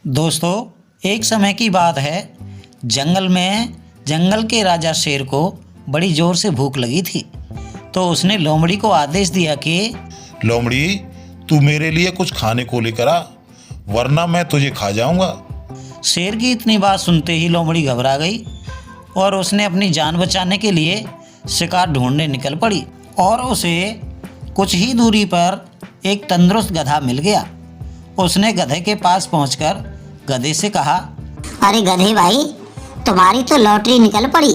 दोस्तों, एक समय की बात है। जंगल के राजा शेर को बड़ी जोर से भूख लगी थी, तो उसने लोमड़ी को आदेश दिया कि लोमड़ी, तू मेरे लिए कुछ खाने को लेकर आ, वरना मैं तुझे खा जाऊंगा। शेर की इतनी बात सुनते ही लोमड़ी घबरा गई और उसने अपनी जान बचाने के लिए शिकार ढूंढने निकल पड़ी। और उसे कुछ ही दूरी पर एक तंदुरुस्त गधा मिल गया। उसने गधे के पास पहुंचकर गधे से कहा, अरे गधे भाई, तुम्हारी तो लॉटरी निकल पड़ी।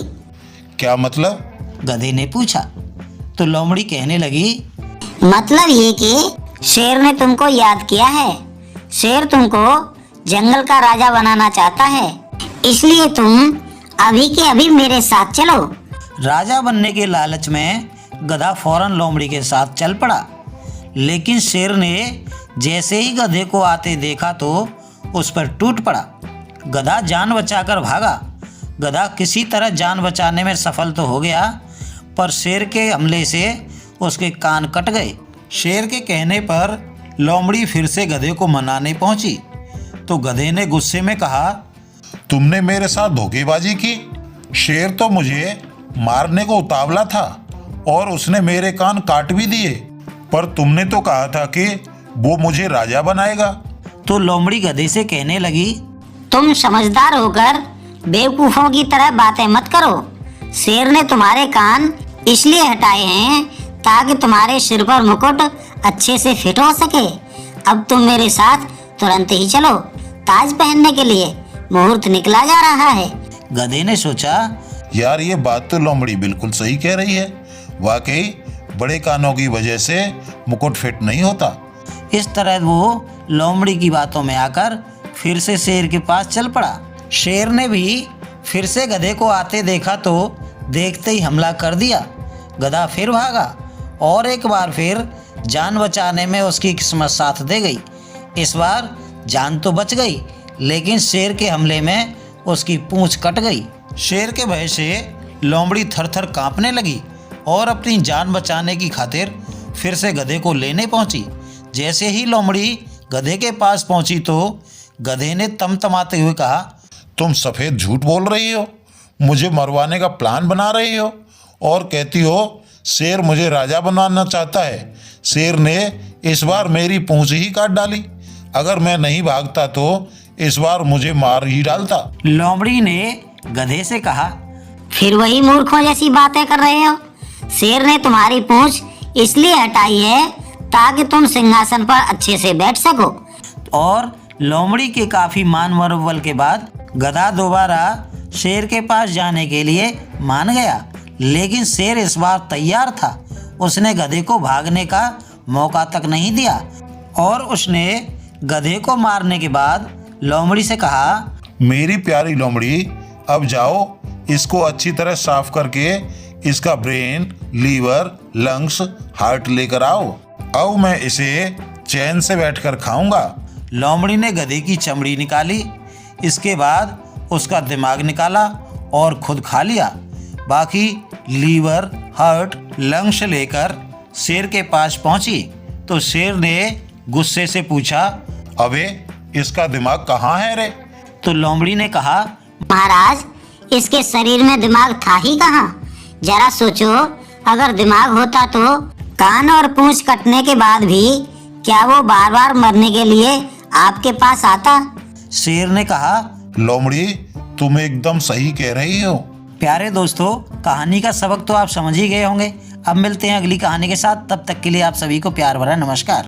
क्या मतलब? गधे ने पूछा। तो लोमड़ी कहने लगी, मतलब ये कि शेर ने तुमको याद किया है। शेर तुमको जंगल का राजा बनाना चाहता है, इसलिए तुम अभी के अभी मेरे साथ चलो। राजा बनने के लालच में गधा फौरन लोमड़ी के साथ चल पड़ा। लेकिन शेर ने जैसे ही गधे को आते देखा तो उस पर टूट पड़ा। गधा जान बचाकर भागा। गधा किसी तरह जान बचाने में सफल तो हो गया, पर शेर के हमले से उसके कान कट गए। शेर के कहने पर लोमड़ी फिर से गधे को मनाने पहुंची, तो गधे ने गुस्से में कहा, तुमने मेरे साथ धोखेबाजी की। शेर तो मुझे मारने को उतावला था और उसने मेरे कान काट भी दिए, पर तुमने तो कहा था कि वो मुझे राजा बनाएगा। तो लोमड़ी गधे से कहने लगी, तुम समझदार होकर बेवकूफों की तरह बातें मत करो। शेर ने तुम्हारे कान इसलिए हटाए हैं ताकि तुम्हारे सिर पर मुकुट अच्छे से फिट हो सके। अब तुम मेरे साथ तुरंत ही चलो, ताज पहनने के लिए मुहूर्त निकला जा रहा है। गधे ने सोचा, यार, ये बात तो लोमड़ी बिल्कुल सही कह रही है। वाकई बड़े कानों की वजह से मुकुट फिट नहीं होता। इस तरह वो लोमड़ी की बातों में आकर फिर से शेर के पास चल पड़ा। शेर ने भी फिर से गधे को आते देखा तो देखते ही हमला कर दिया। गधा फिर भागा और एक बार फिर जान बचाने में उसकी किस्मत साथ दे गई। इस बार जान तो बच गई, लेकिन शेर के हमले में उसकी पूंछ कट गई। शेर के भय से लोमड़ी थर-थर कांपने लगी और अपनी जान बचाने की खातिर फिर से गधे को लेने पहुंची। जैसे ही लोमड़ी गधे के पास पहुंची तो गधे ने तमतमाते हुए कहा, तुम सफेद झूठ बोल रही हो, मुझे मरवाने का प्लान बना रही हो और कहती हो शेर मुझे राजा बनाना चाहता है। शेर ने इस बार मेरी पूंछ ही काट डाली। अगर मैं नहीं भागता तो इस बार मुझे मार ही डालता। लोमड़ी ने गधे से कहा, फिर वही मूर्खों जैसी बातें कर रहे हो। शेर ने तुम्हारी पूंछ इसलिए हटाई है ताकि तुम सिंहासन पर अच्छे से बैठ सको। और लोमड़ी के काफी मान मनोबल के बाद गधा दोबारा शेर के पास जाने के लिए मान गया। लेकिन शेर इस बार तैयार था। उसने गधे को भागने का मौका तक नहीं दिया और उसने गधे को मारने के बाद लोमड़ी से कहा, मेरी प्यारी लोमड़ी, अब जाओ, इसको अच्छी तरह साफ करके इसका ब्रेन, लीवर, लंग्स, हार्ट लेकर आओ। अब मैं इसे चैन से बैठकर खाऊंगा। लोमड़ी ने गधे की चमड़ी निकाली, इसके बाद उसका दिमाग निकाला और खुद खा लिया। बाकी लीवर, हार्ट, लंग्स लेकर शेर के पास पहुंची तो शेर ने गुस्से से पूछा, अबे, इसका दिमाग कहाँ है रे? तो लोमड़ी ने कहा, महाराज, इसके शरीर में दिमाग था ही कहाँ। जरा सोचो, अगर दिमाग होता तो कान और पूंछ कटने के बाद भी क्या वो बार बार मरने के लिए आपके पास आता? शेर ने कहा, लोमड़ी, तुम एकदम सही कह रही हो। प्यारे दोस्तों, कहानी का सबक तो आप समझ ही गए होंगे। अब मिलते हैं अगली कहानी के साथ। तब तक के लिए आप सभी को प्यार भरा नमस्कार।